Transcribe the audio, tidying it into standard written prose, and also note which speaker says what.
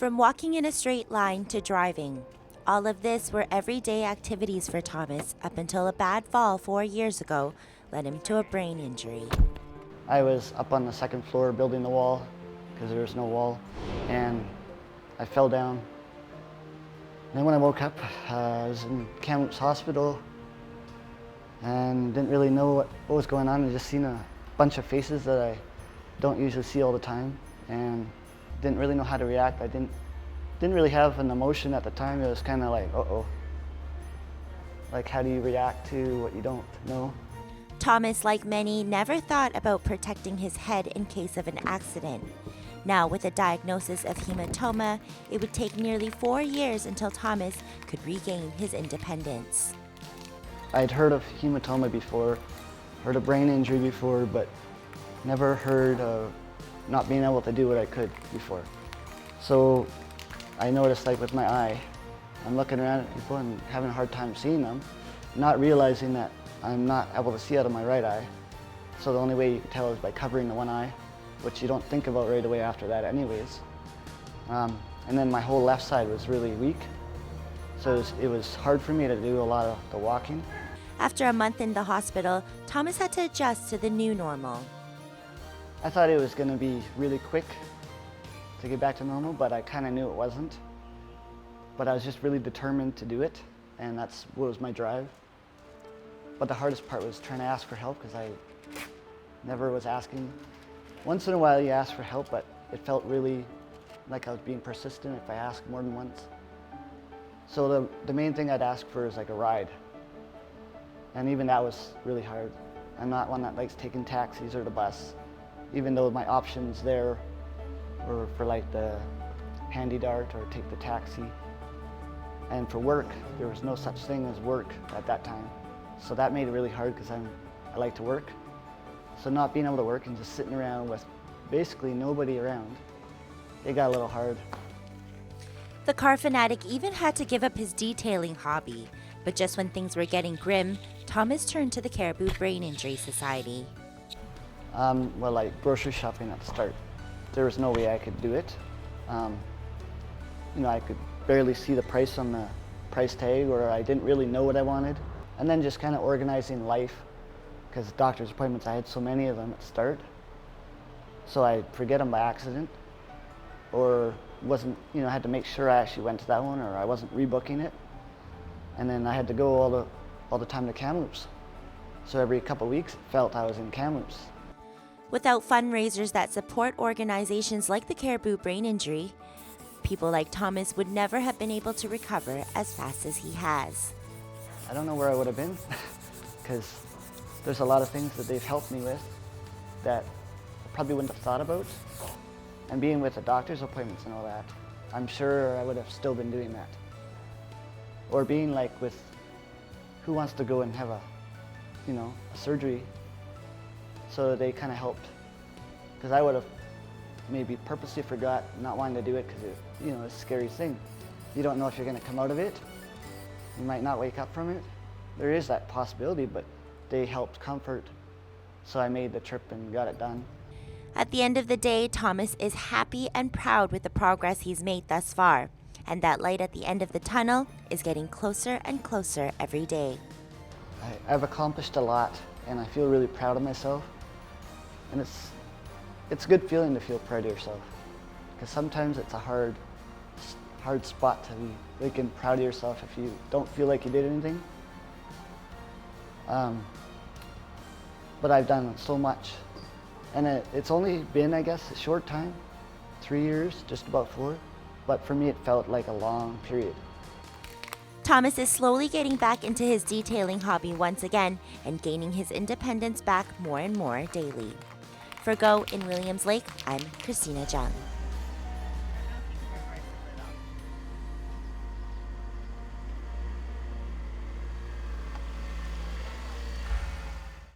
Speaker 1: From walking in a straight line to driving, all of this were everyday activities for Thomas up until a bad fall 4 years ago led him to a brain injury.
Speaker 2: I was up on the second floor building the wall because there was no wall, and I fell down. And then when I woke up, I was in Kamloops Hospital and didn't really know what was going on. I just seen a bunch of faces that I don't usually see all the time, and didn't really know how to react. I didn't really have an emotion at the time. It was kind of like, uh-oh. Like, how do you react to what you don't know?
Speaker 1: Thomas, like many, never thought about protecting his head in case of an accident. Now, with a diagnosis of hematoma, it would take nearly 4 years until Thomas could regain his independence.
Speaker 2: I'd heard of hematoma before, heard of brain injury before, but never heard of not being able to do what I could before. So I noticed, like with my eye, I'm looking around at people and having a hard time seeing them, not realizing that I'm not able to see out of my right eye. So the only way you can tell is by covering the one eye, which you don't think about right away after that anyways. And then my whole left side was really weak. So it was hard for me to do a lot of the walking.
Speaker 1: After a month in the hospital, Thomas had to adjust to the new normal.
Speaker 2: I thought it was going to be really quick to get back to normal, but I kind of knew it wasn't. But I was just really determined to do it, and that's what was my drive. But the hardest part was trying to ask for help, because I never was asking. Once in a while you ask for help, but it felt really like I was being persistent if I asked more than once. So the main thing I'd ask for is like a ride. And even that was really hard. I'm not one that likes taking taxis or the bus, even though my options there were for like the handy dart or take the taxi. And for work, there was no such thing as work at that time. So that made it really hard because I like to work. So not being able to work and just sitting around with basically nobody around, it got a little hard.
Speaker 1: The car fanatic even had to give up his detailing hobby. But just when things were getting grim, Thomas turned to the Caribou Brain Injury Society.
Speaker 2: Well, like grocery shopping at the start, there was no way I could do it. I could barely see the price on the price tag, or I didn't really know what I wanted. And then just kind of organizing life, because doctor's appointments, I had so many of them at the start. So I'd forget them by accident, or I had to make sure I actually went to that one, or I wasn't rebooking it. And then I had to go all the time to Kamloops. So every couple of weeks, it felt I was in Kamloops.
Speaker 1: Without fundraisers that support organizations like the Caribou Brain Injury, people like Thomas would never have been able to recover as fast as he has.
Speaker 2: I don't know where I would have been, because there's a lot of things that they've helped me with that I probably wouldn't have thought about. And being with the doctor's appointments and all that, I'm sure I would have still been doing that. Or being like with who wants to go and have a surgery. So they kind of helped, because I would have maybe purposely forgot not wanting to do it because it's a scary thing. You don't know if you're going to come out of it. You might not wake up from it. There is that possibility, but they helped comfort. So I made the trip and got it done.
Speaker 1: At the end of the day, Thomas is happy and proud with the progress he's made thus far. And that light at the end of the tunnel is getting closer and closer every day.
Speaker 2: I've accomplished a lot, and I feel really proud of myself. And it's a good feeling to feel proud of yourself, because sometimes it's a hard spot to be thinking proud of yourself if you don't feel like you did anything. But I've done so much, and it's only been, I guess, a short time, 3 years, just about 4. But for me, it felt like a long period.
Speaker 1: Thomas is slowly getting back into his detailing hobby once again and gaining his independence back more and more daily. For Go in Williams Lake, I'm Christina Jung.